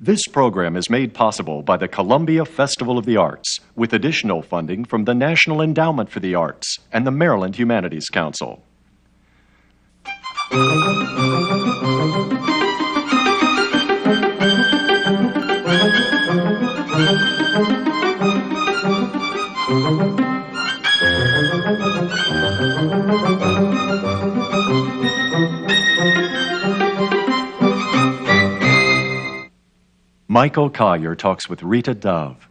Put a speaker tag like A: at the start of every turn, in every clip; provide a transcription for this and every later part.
A: This program is made possible by the Columbia Festival of the Arts, with additional funding from the National Endowment for the Arts and the Maryland Humanities Council. Michael Collier talks with Rita Dove.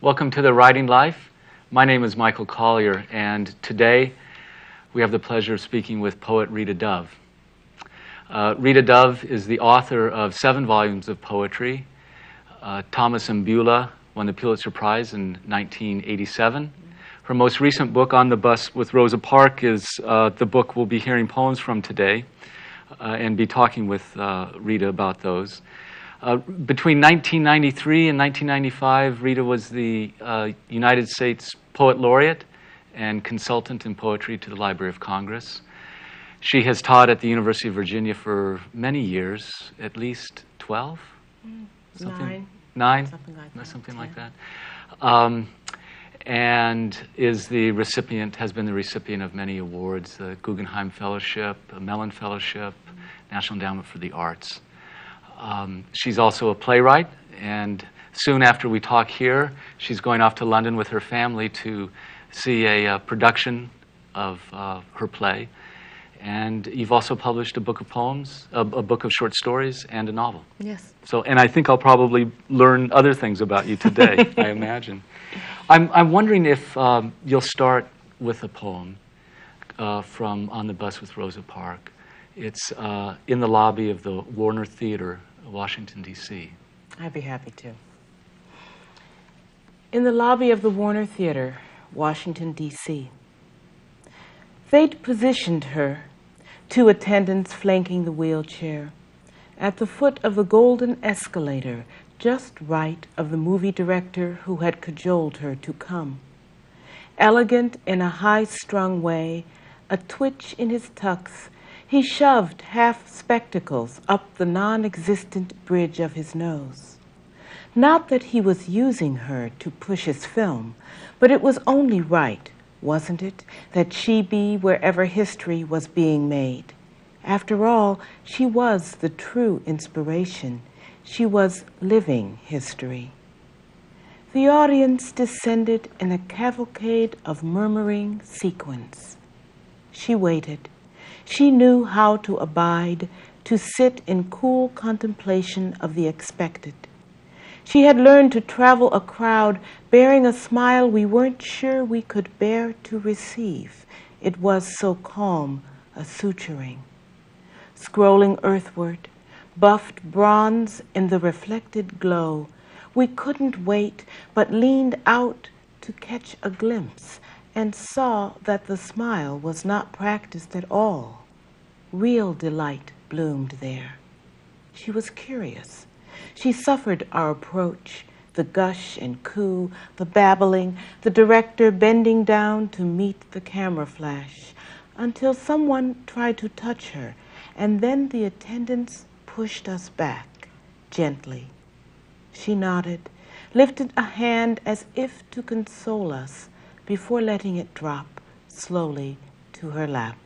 B: Welcome to The Writing Life. My name is Michael Collier, and today we have the pleasure of speaking with poet Rita Dove. Rita Dove is the author of 7 volumes of poetry. Thomas and Beulah won the Pulitzer Prize in 1987. Her most recent book, On the Bus with Rosa Parks, is the book we'll be hearing poems from today and be talking with Rita about those. Between 1993 and 1995, Rita was the United States Poet Laureate and consultant in poetry to the Library of Congress. She has taught at the University of Virginia for many years, at least 12? Nine? Something like that. And has been the recipient of many awards, the Guggenheim Fellowship, the Mellon Fellowship, National Endowment for the Arts. She's also a playwright, and soon after we talk here, she's going off to London with her family to see a production of her play. And you've also published a book of poems, a book of short stories, and a novel.
C: Yes.
B: And I think I'll probably learn other things about you today, I imagine. I'm wondering if you'll start with a poem from On the Bus with Rosa Parks. It's in the lobby of the Warner Theater, Washington, D.C.
C: I'd be happy to. In the lobby of the Warner Theater, Washington, D.C. They'd positioned her, 2 attendants flanking the wheelchair, at the foot of the golden escalator, just right of the movie director who had cajoled her to come. Elegant in a high-strung way, a twitch in his tux, he shoved half-spectacles up the non-existent bridge of his nose. Not that he was using her to push his film, but it was only right, wasn't it, that she be wherever history was being made. After all, she was the true inspiration. She was living history. The audience descended in a cavalcade of murmuring sequins. She waited. She knew how to abide, to sit in cool contemplation of the expected. She had learned to travel a crowd bearing a smile we weren't sure we could bear to receive. It was so calm a suturing. Scrolling earthward, buffed bronze in the reflected glow, we couldn't wait but leaned out to catch a glimpse and saw that the smile was not practiced at all. Real delight bloomed there. She was curious. She suffered our approach, the gush and coo, the babbling, the director bending down to meet the camera flash, until someone tried to touch her, and then the attendants pushed us back, gently. She nodded, lifted a hand as if to console us, before letting it drop slowly to her lap.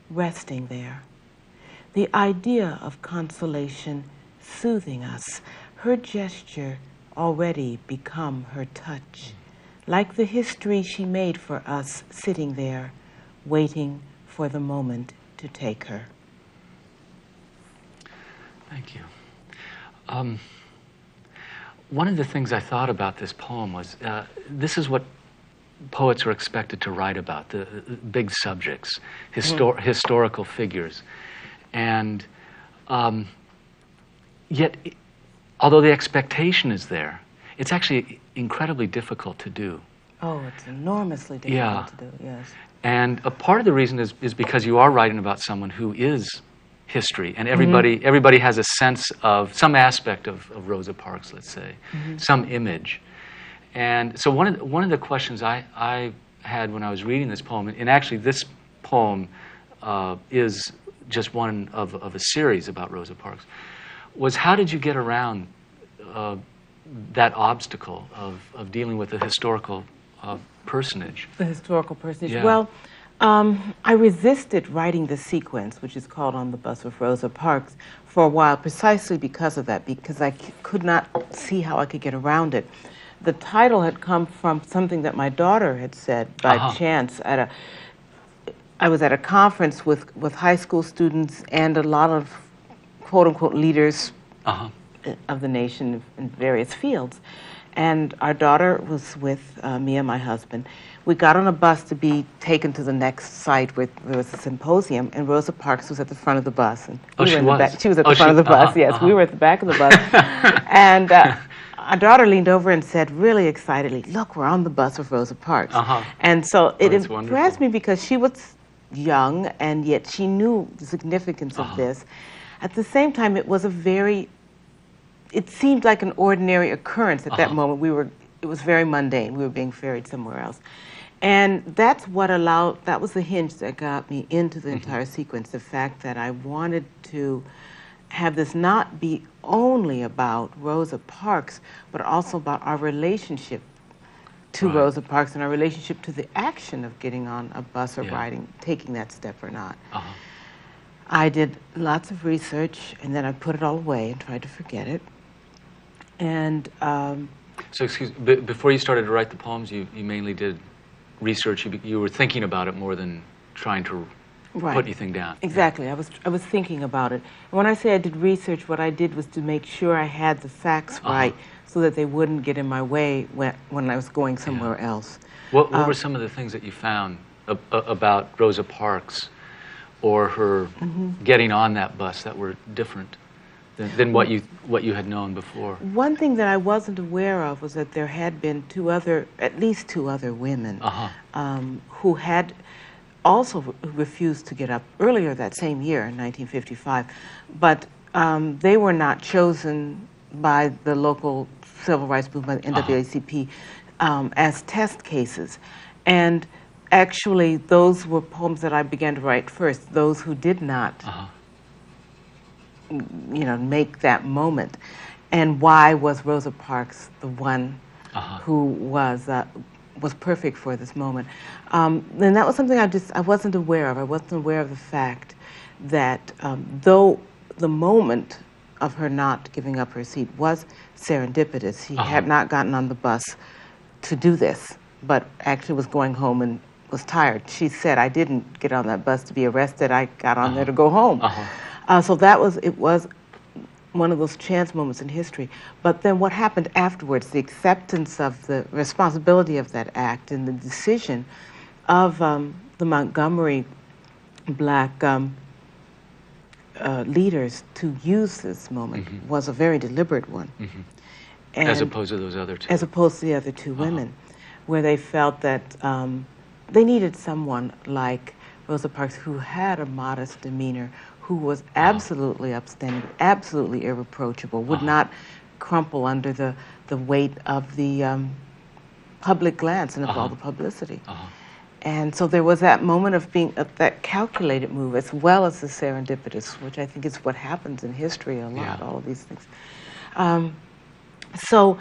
C: Resting there, the idea of consolation soothing us, her gesture already become her touch, like the history she made for us sitting there, waiting for the moment to take her.
B: Thank you. One of the things I thought about this poem was, this is what poets are expected to write about, the big subjects, historical figures. And yet, although the expectation is there, it's actually incredibly difficult to do.
C: Oh, it's enormously difficult to do, yes.
B: And a part of the reason is because you are writing about someone who is history, and everybody has a sense of some aspect of Rosa Parks, let's say, some image. And so one of the questions I had when I was reading this poem, and actually this poem is just one of a series about Rosa Parks, was how did you get around that obstacle of dealing with a historical personage?
C: The historical personage.
B: Yeah.
C: Well, I resisted writing the sequence, which is called On the Bus with Rosa Parks, for a while, precisely because of that, because I could not see how I could get around it. The title had come from something that my daughter had said by chance I was at a conference with high school students and a lot of quote-unquote leaders of the nation in various fields. And our daughter was with me and my husband. We got on a bus to be taken to the next site where there was a symposium, and Rosa Parks was at the front of the bus. And
B: she was?
C: She was at the front of the bus, yes. We were at the back of the bus. And our daughter leaned over and said, really excitedly, "Look, we're on the bus with Rosa Parks." And so it impressed me because she was young, and yet she knew the significance of this. At the same time, it was it seemed like an ordinary occurrence at that moment. It was very mundane. We were being ferried somewhere else. And that was the hinge that got me into the entire sequence, the fact that I wanted to have this not be only about Rosa Parks, but also about our relationship to Rosa Parks and our relationship to the action of getting on a bus or taking that step or not. I did lots of research, and then I put it all away and tried to forget it. And
B: so, excuse me, before you started to write the poems, you mainly did research. You were thinking about it more than trying to put anything down.
C: Exactly. I was thinking about it. And when I say I did research, what I did was to make sure I had the facts right, so that they wouldn't get in my way when I was going somewhere else.
B: What were some of the things that you found about Rosa Parks or her getting on that bus that were different than what you had known before?
C: One thing that I wasn't aware of was that there had been at least two other women who had also refused to get up earlier that same year in 1955, but they were not chosen by the local civil rights movement, NAACP, as test cases. And actually, those were poems that I began to write first, those who did not make that moment. And why was Rosa Parks the one who was perfect for this moment? And that was something I wasn't aware of. I wasn't aware of the fact that though the moment of her not giving up her seat was serendipitous, he had not gotten on the bus to do this, but actually was going home and was tired. She said, "I didn't get on that bus to be arrested. I got on there to go home." So it was one of those chance moments in history. But then what happened afterwards, the acceptance of the responsibility of that act and the decision of the Montgomery black leaders to use this moment was a very deliberate one. And
B: as opposed to those other two.
C: As opposed to the other two women, where they felt that they needed someone like Rosa Parks who had a modest demeanor, who was absolutely upstanding, absolutely irreproachable, would not crumple under the weight of the public glance and of all the publicity. And so there was that moment of being that calculated move, as well as the serendipitous, which I think is what happens in history a lot, all of these things. So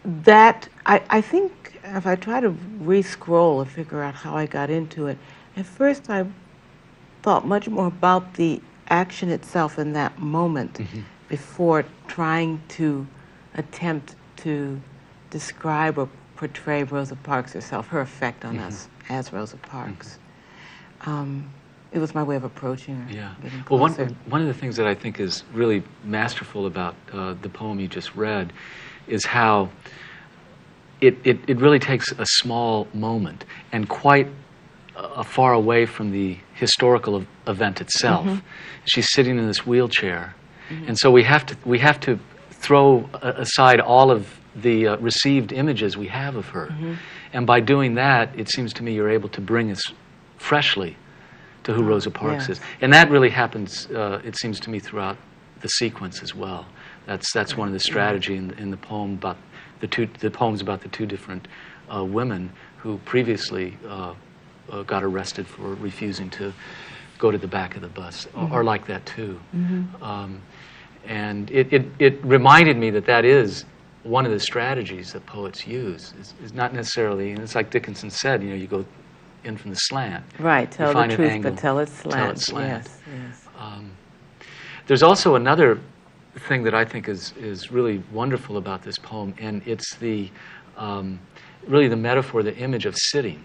C: that, I think, if I try to re-scroll and figure out how I got into it, at first I thought much more about the action itself in that moment before trying to attempt to describe or portray Rosa Parks herself, her effect on us as Rosa Parks. It was my way of approaching her.
B: Yeah. Well, one of the things that I think is really masterful about the poem you just read is how it really takes a small moment and quite far away from the historical event itself. She's sitting in this wheelchair, and so we have to throw aside all of the received images we have of her, and by doing that, it seems to me you're able to bring us freshly to who Rosa Parks is, and that really happens. It seems to me throughout the sequence as well. That's one of the strategy in the poem about the poems about the two different women who previously got arrested for refusing to go to the back of the bus, are like that too. And it reminded me that that is one of the strategies that poets use, is not necessarily, and it's like Dickinson said, you go in from the slant.
C: Right, tell
B: find
C: the
B: an
C: truth,
B: angle,
C: but tell it slant.
B: Tell it slant.
C: Yes, yes.
B: There's also another thing that I think is really wonderful about this poem, and it's the really the metaphor, the image of sitting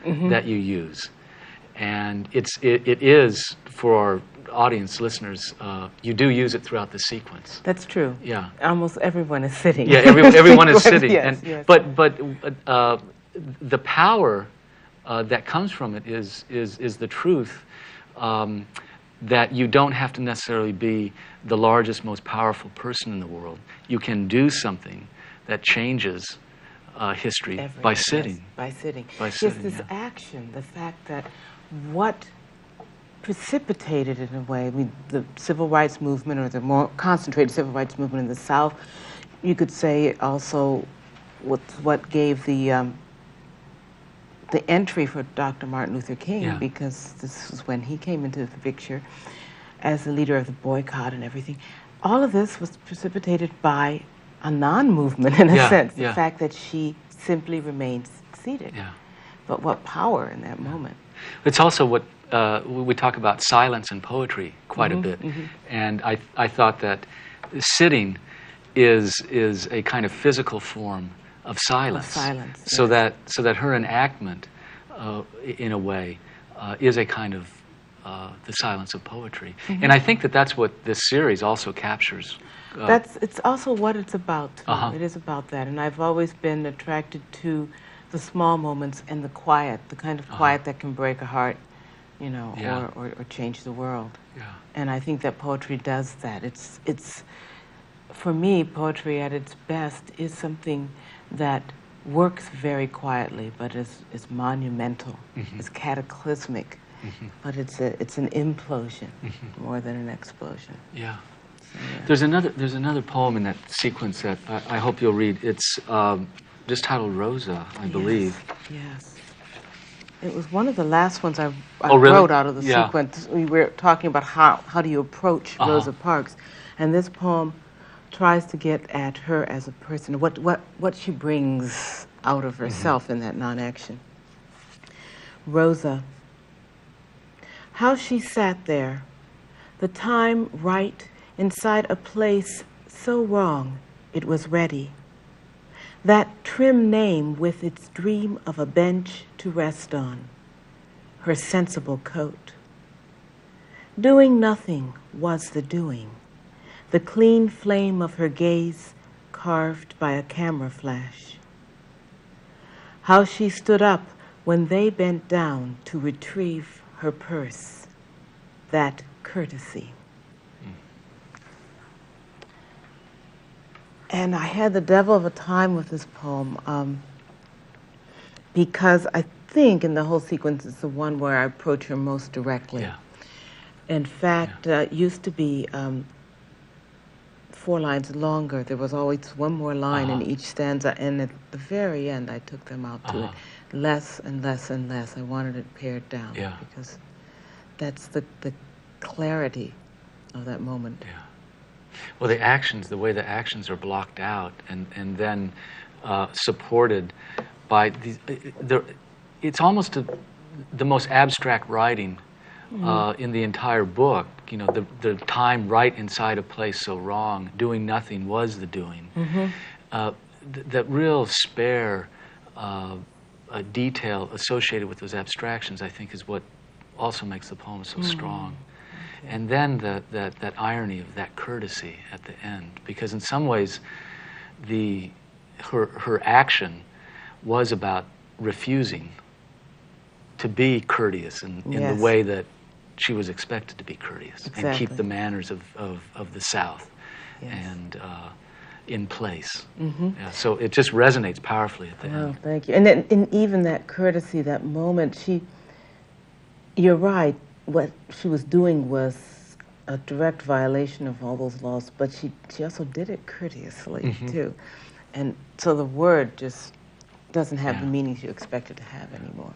B: that you use. And it is, for our audience listeners, you do use it throughout the sequence.
C: That's true.
B: Yeah.
C: Almost everyone is sitting.
B: Yeah, everyone is sitting.
C: Yes,
B: and,
C: yes.
B: But the power that comes from it is the truth that you don't have to necessarily be the largest, most powerful person in the world. You can do something that changes history by sitting.
C: Yes, by sitting.
B: By sitting,
C: yes, this action, the fact that what precipitated, in a way, the civil rights movement, or the more concentrated civil rights movement in the South, you could say also what gave the entry for Dr. Martin Luther King, because this was when he came into the picture as the leader of the boycott and everything. All of this was precipitated by a non-movement, in a sense, the fact that she simply remained seated.
B: Yeah.
C: But what power in that moment.
B: It's also what we talk about silence in poetry quite a bit, and I thought that sitting is a kind of physical form of silence. So that her enactment, in a way, is a kind of the silence of poetry. And I think that's what this series also captures.
C: It's also what it's about. It is about that, and I've always been attracted to the small moments and the quiet, the kind of quiet that can break a heart, or change the world.
B: Yeah.
C: And I think that poetry does that. It's for me, poetry at its best is something that works very quietly, but is monumental, is cataclysmic, but it's an implosion more than an explosion.
B: Yeah.
C: So, yeah.
B: There's another poem in that sequence that I hope you'll read. It's just titled Rosa, I believe.
C: Yes. It was one of the last ones I
B: really?
C: wrote out of the sequence. We were talking about how do you approach Rosa Parks, and this poem tries to get at her as a person, what she brings out of herself in that non-action. Rosa, how she sat there, the time right inside a place so wrong it was ready. That trim name with its dream of a bench to rest on, her sensible coat. Doing nothing was the doing, the clean flame of her gaze carved by a camera flash. How she stood up when they bent down to retrieve her purse, that courtesy. And I had the devil of a time with this poem because I think in the whole sequence it's the one where I approach her most directly.
B: Yeah.
C: In fact, it used to be 4 lines longer. There was always one more line in each stanza, and at the very end I took them out to it. Less and less and less. I wanted it pared down because that's the clarity of that moment.
B: Yeah. Well, the way the actions are blocked out and then supported by these, it's almost the most abstract writing in the entire book. The time right inside a place so wrong, doing nothing was the doing. That real spare detail associated with those abstractions, I think, is what also makes the poem so strong. And then that irony of that courtesy at the end, because in some ways, her action was about refusing to be courteous in the way that she was expected to be courteous and keep the manners of the South and in place. So it just resonates powerfully at the end.
C: Thank you. And then even that courtesy, that moment, you're right. What she was doing was a direct violation of all those laws, but she also did it courteously, too. And so the word just doesn't have the meaning you expect it to have anymore.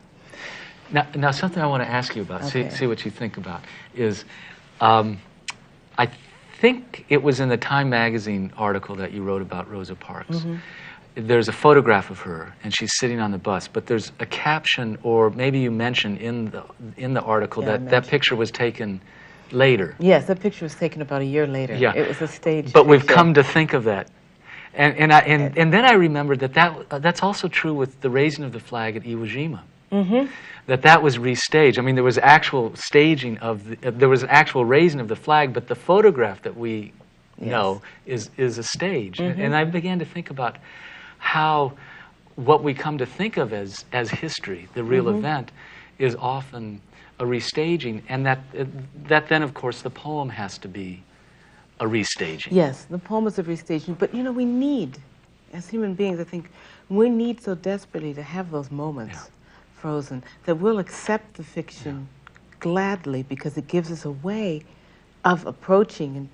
B: Now something I want to ask you about, see what you think about, is I think it was in the Time magazine article that you wrote about Rosa Parks. There's a photograph of her, and she's sitting on the bus, but there's a caption, or maybe you mentioned in the article that picture was taken later.
C: Yes, that picture was taken about a year later.
B: Yeah.
C: It was a stage
B: But we've
C: picture.
B: come to think of that. And then I remembered that's also true with the raising of the flag at Iwo Jima. That was restaged. I mean, there was actual staging there was an actual raising of the flag, but the photograph that we know is a stage. And I began to think about how what we come to think of as history, the real event, is often a restaging, and that then, of course, the poem has to be a restaging.
C: Yes, the poem is a restaging, but we need, as human beings, I think, we need so desperately to have those moments frozen, that we'll accept the fiction gladly because it gives us a way of approaching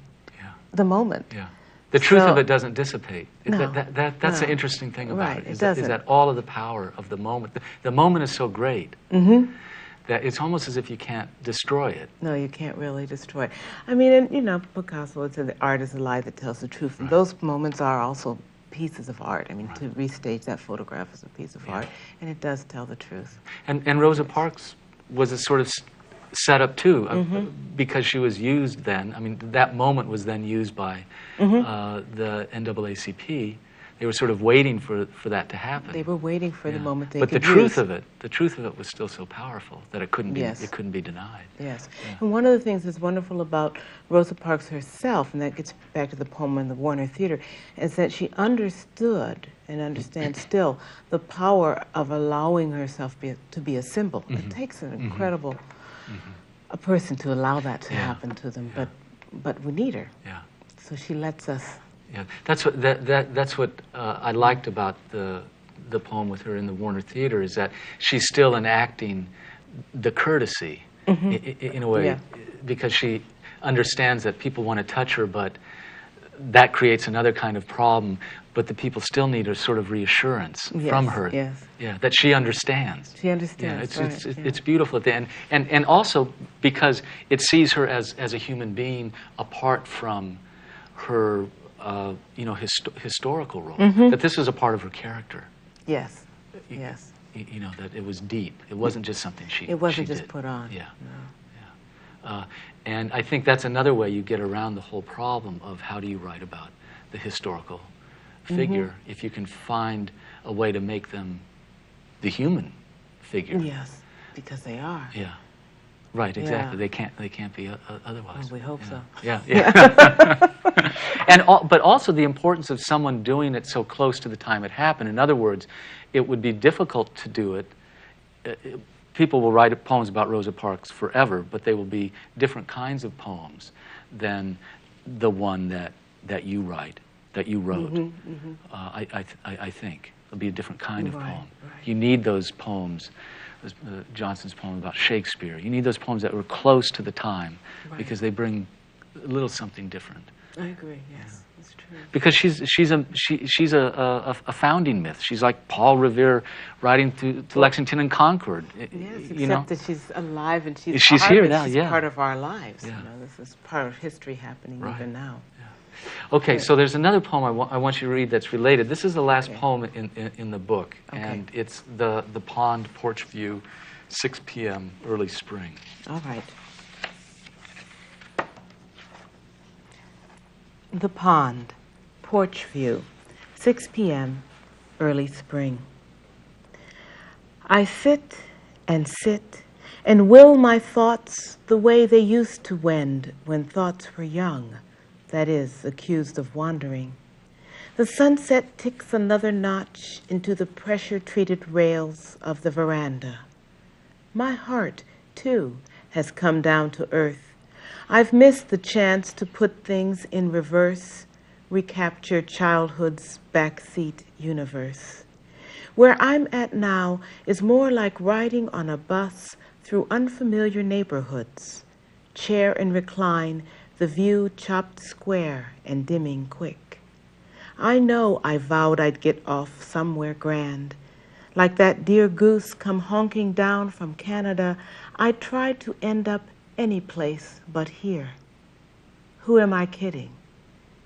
C: the moment.
B: Yeah. The truth of it doesn't dissipate. That's the interesting thing about it. Is that all of the power of the moment. The moment is so great that it's almost as if you can't destroy it.
C: No, you can't really destroy it. I mean, and Picasso would say the art is a lie that tells the truth. And those moments are also pieces of art. I mean, to restage that photograph is a piece of art, and it does tell the truth.
B: And Rosa Parks was a sort of set up too, because she was used then. I mean, that moment was then used by the NAACP. They were sort of waiting for that to happen.
C: They were waiting for the moment they
B: but
C: could
B: the truth of it was still so powerful that it couldn't be denied.
C: Yes. And one of the things that's wonderful about Rosa Parks herself, and that gets back to the poem in the Warner Theater, is that she understood and understands still the power of allowing herself to be a symbol. It takes an incredible a person to allow that to happen to them, but we need her.
B: Yeah.
C: So she lets us.
B: Yeah, that's what I liked about the poem with her in the Warner Theater, is that she's still enacting the courtesy in a way, because she understands that people want to touch her, but that creates another kind of problem. But the people still need a sort of reassurance from her.
C: Yes.
B: Yeah, that she understands.
C: She understands.
B: Yeah, it's beautiful at the end, and also because it sees her as a human being apart from her historical role. That this was a part of her character.
C: Yes. Yes.
B: That it was deep. It wasn't just something she did.
C: It wasn't just put on.
B: Yeah. No. Yeah. And I think that's another way you get around the whole problem of how do you write about the historical figure if you can find a way to make them the human figure.
C: Yes, because they are.
B: Yeah. Right, exactly. They can't be otherwise.
C: Well, we hope so.
B: Yeah. But also the importance of someone doing it so close to the time it happened. In other words, it would be difficult to do it. People will write poems about Rosa Parks forever, but they will be different kinds of poems than the one that you wrote. I think it'll be a different kind of poem.
C: Right.
B: You need those poems. Johnson's poem about Shakespeare. You need those poems that were close to the time because they bring a little something different.
C: I agree. Yes, it's true.
B: Because she's a founding myth. She's like Paul Revere riding to Lexington and Concord.
C: Yes, except that she's alive and she's
B: here now.
C: She's
B: Yeah,
C: part of our lives.
B: Yeah.
C: This is part of history happening even now.
B: Okay, so there's another poem I want you to read that's related. This is the last poem in the book, and it's the Pond, Porch View, 6 p.m., early spring.
C: All right. The Pond, Porch View, 6 p.m., early spring. I sit and will my thoughts the way they used to wend when thoughts were young, that is, accused of wandering. The sunset ticks another notch into the pressure-treated rails of the veranda. My heart, too, has come down to earth. I've missed the chance to put things in reverse, recapture childhood's backseat universe. Where I'm at now is more like riding on a bus through unfamiliar neighborhoods. Chair and recline, the view chopped square and dimming quick. I know I vowed I'd get off somewhere grand. Like that dear goose come honking down from Canada, I tried to end up any place but here. Who am I kidding?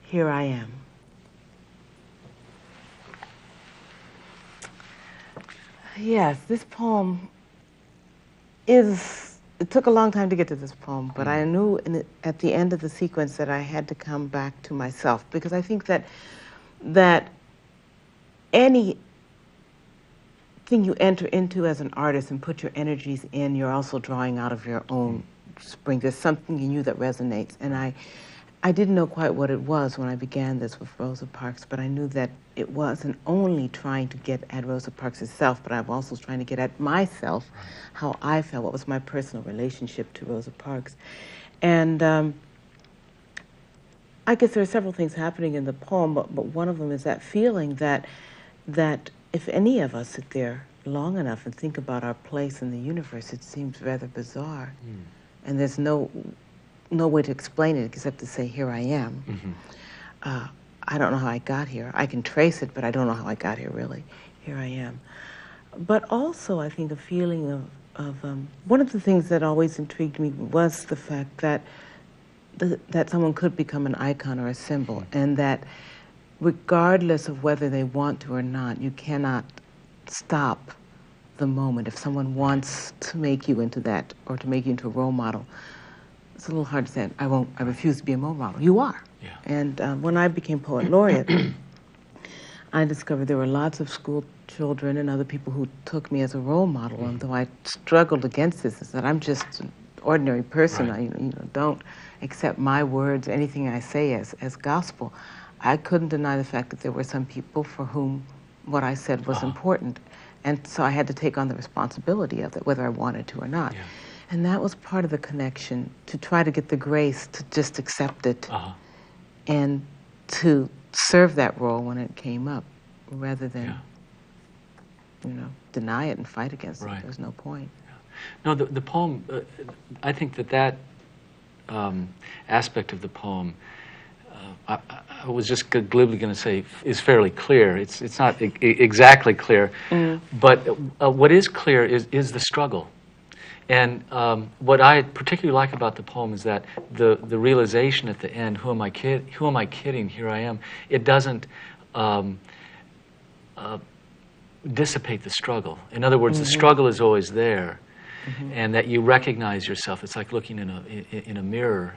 C: Here I am. Yes, this poem it took a long time to get to this poem, but I knew at the end of the sequence that I had to come back to myself, because I think that anything you enter into as an artist and put your energies in, you're also drawing out of your own spring. There's something in you that resonates, and I didn't know quite what it was when I began this with Rosa Parks, but I knew that it wasn't only trying to get at Rosa Parks herself, but I was also trying to get at myself, how I felt, what was my personal relationship to Rosa Parks. And I guess there are several things happening in the poem, but one of them is that feeling that if any of us sit there long enough and think about our place in the universe, it seems rather bizarre. And there's no way to explain it except to say, here I am. I don't know how I got here. I can trace it, but I don't know how I got here, really. Here I am. But also, I think a feeling of one of the things that always intrigued me was the fact that that someone could become an icon or a symbol, and that regardless of whether they want to or not, you cannot stop the moment. If someone wants to make you into that, or to make you into a role model, it's a little hard to say, I refuse to be a role model. You are. Yeah. And when I became Poet Laureate, I discovered there were lots of school children and other people who took me as a role model, and though I struggled against this, is that I'm just an ordinary person.
B: Right.
C: I don't accept my words, anything I say as gospel. I couldn't deny the fact that there were some people for whom what I said was important. And so I had to take on the responsibility of it, whether I wanted to or not. Yeah. And that was part of the connection, to try to get the grace to just accept it and to serve that role when it came up, rather than, deny it and fight against it. There's no point.
B: No, the poem, I think that aspect of the poem, I was just glibly going to say, is fairly clear. It's not exactly clear, but what is clear is the struggle. And what I particularly like about the poem is that the realization at the end, who am I kidding? Here I am. It doesn't dissipate the struggle. In other words, the struggle is always there, and that you recognize yourself. It's like looking in a mirror.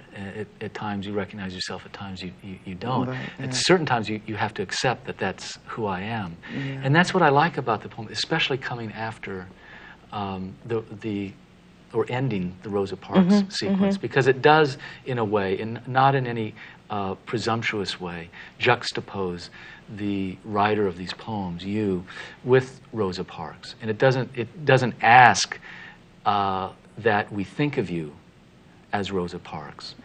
B: At times you recognize yourself. At times you don't. Right, at certain times you have to accept that that's who I am, and that's what I like about the poem, especially coming after or ending the Rosa Parks sequence, because it does, in a way, and not in any presumptuous way, juxtapose the writer of these poems, you, with Rosa Parks. And it doesn't ask that we think of you as Rosa Parks.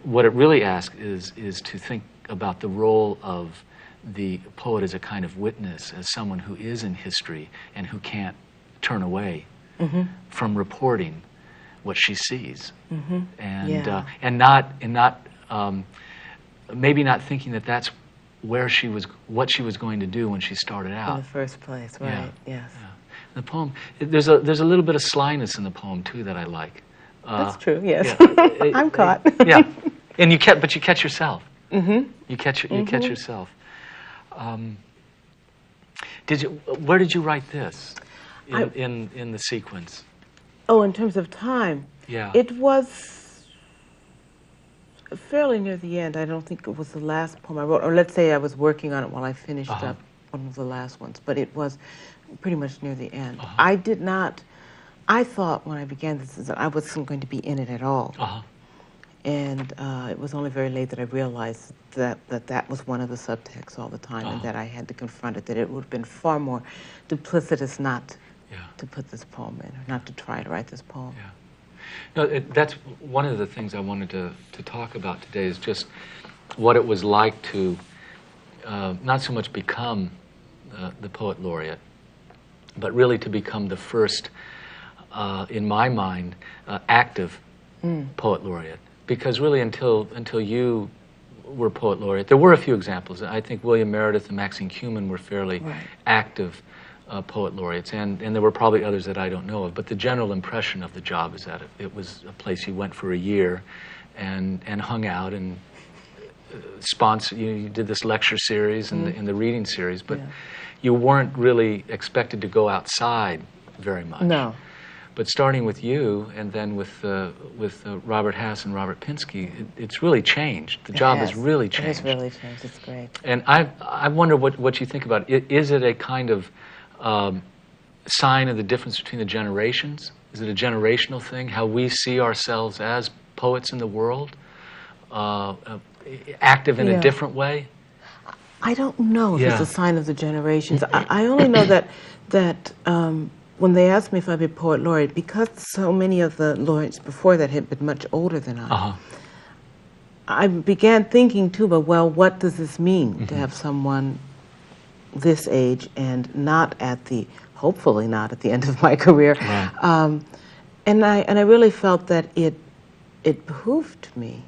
B: What it really asks is to think about the role of the poet as a kind of witness, as someone who is in history and who can't turn away from reporting what she sees, and not maybe not thinking that that's what she was going to do when she started out
C: in the first place, right? Yes. Yeah.
B: The poem, there's a little bit of slyness in the poem too that I like.
C: That's true. Yes, I'm caught.
B: And you catch yourself. You catch yourself. Where did you write this in the sequence?
C: Oh, in terms of time, it was fairly near the end. I don't think it was the last poem I wrote, or let's say I was working on it while I finished up one of the last ones, but it was pretty much near the end. I thought when I began this that I wasn't going to be in it at all. And it was only very late that I realized that was one of the subtexts all the time, and that I had to confront it, that it would have been far more duplicitous not to put this poem in, or not to try to write this poem.
B: No, that's one of the things I wanted to talk about today, is just what it was like to not so much become the Poet Laureate, but really to become the first, in my mind, active Poet Laureate. Because really until you were Poet Laureate, there were a few examples. I think William Meredith and Maxine Kumin were fairly active Poet Laureates, and there were probably others that I don't know of, but the general impression of the job is that it was a place you went for a year, and hung out and you did this lecture series and the reading series, but you weren't really expected to go outside very much.
C: No.
B: But starting with you and then with Robert Hass and Robert Pinsky, it's really changed. The job has really changed.
C: It has really changed. It's great.
B: And I wonder what you think about it. Is it a kind of sign of the difference between the generations? Is it a generational thing, how we see ourselves as poets in the world, active in a different way?
C: I don't know if it's a sign of the generations. I only know that when they asked me if I'd be Poet Laureate, because so many of the laureates before that had been much older than I, I began thinking too, but well, what does this mean to have someone this age and hopefully not at the end of my career? Right. And I really felt that it behooved me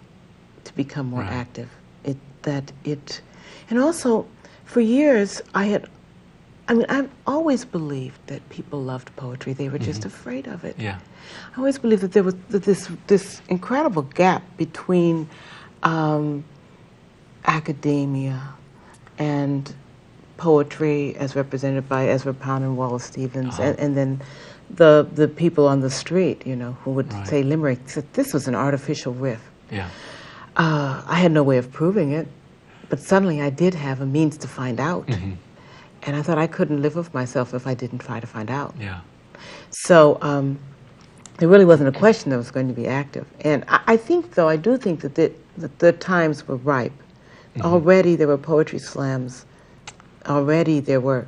C: to become more active. And also, for years, I've always believed that people loved poetry. They were just afraid of it. Yeah. I always believed that there was this incredible gap between academia and poetry as represented by Ezra Pound and Wallace Stevens, and then the people on the street, who would say limericks. This was an artificial riff. Yeah. I had no way of proving it, but suddenly I did have a means to find out. And I thought I couldn't live with myself if I didn't try to find out. Yeah. So it really wasn't a question that was going to be active. And I do think that the times were ripe. Already there were poetry slams. Already there were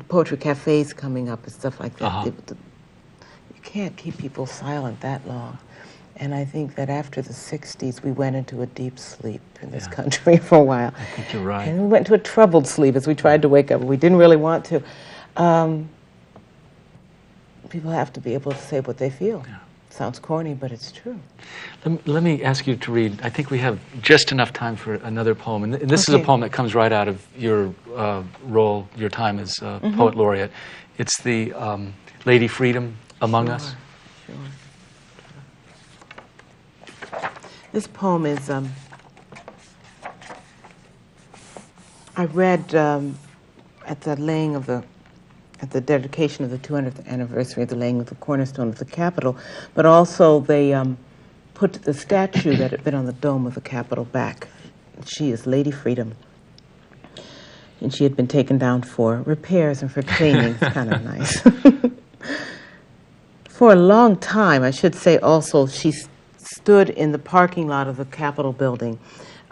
C: poetry cafes coming up and stuff like that. You can't keep people silent that long. And I think that after the 60s, we went into a deep sleep in this country for a while.
B: I think you're right.
C: And we went into a troubled sleep as we tried to wake up. We didn't really want to. People have to be able to say what they feel. Yeah. Sounds corny, but it's true.
B: Let me ask you to read. I think we have just enough time for another poem. And this is a poem that comes right out of your your time as Poet Laureate. It's the Lady Freedom Among Us.
C: Sure. This poem is, I read at the dedication of the 200th anniversary of the laying of the cornerstone of the Capitol, but also they put the statue that had been on the dome of the Capitol back. She is Lady Freedom. And she had been taken down for repairs and for cleaning. It's kind of nice. For a long time, I should say also, she stood in the parking lot of the Capitol building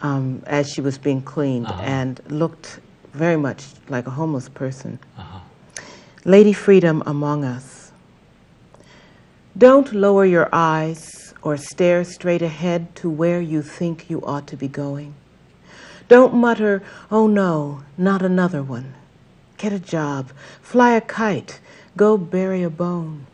C: as she was being cleaned and looked very much like a homeless person. Lady Freedom among us. Don't lower your eyes or stare straight ahead to where you think you ought to be going. Don't mutter, "Oh no, not another one." Get a job, fly a kite, go bury a bone.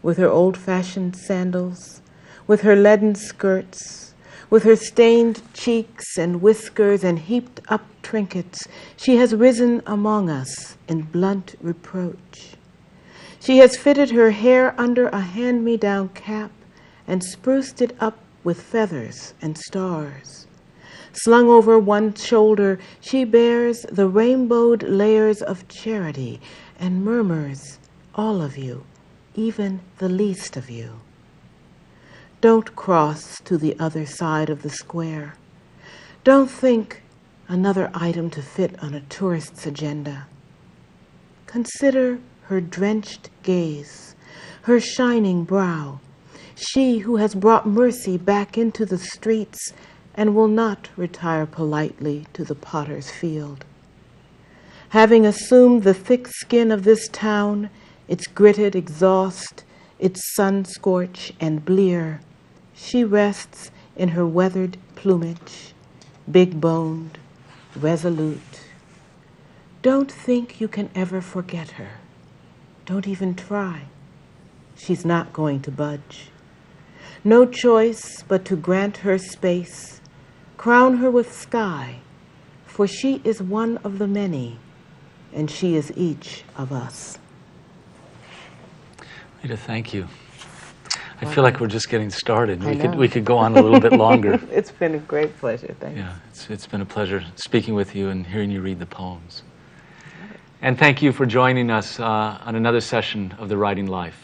C: With her old-fashioned sandals, with her leaden skirts, with her stained cheeks and whiskers and heaped up trinkets, she has risen among us in blunt reproach. She has fitted her hair under a hand-me-down cap and spruced it up with feathers and stars. Slung over one shoulder, she bears the rainbowed layers of charity and murmurs, "All of you, even the least of you." Don't cross to the other side of the square. Don't think another item to fit on a tourist's agenda. Consider her drenched gaze, her shining brow, she who has brought mercy back into the streets and will not retire politely to the potter's field. Having assumed the thick skin of this town, its gritted exhaust, its sun-scorch and blear, she rests in her weathered plumage, big-boned, resolute. Don't think you can ever forget her. Don't even try. She's not going to budge. No choice but to grant her space, crown her with sky, for she is one of the many, and she is each of us.
B: Rita, thank you. I feel like we're just getting started.
C: I know.
B: We could go on a little bit longer.
C: It's been a great pleasure. Thanks.
B: Yeah, it's been a pleasure speaking with you and hearing you read the poems. And thank you for joining us on another session of The Writing Life.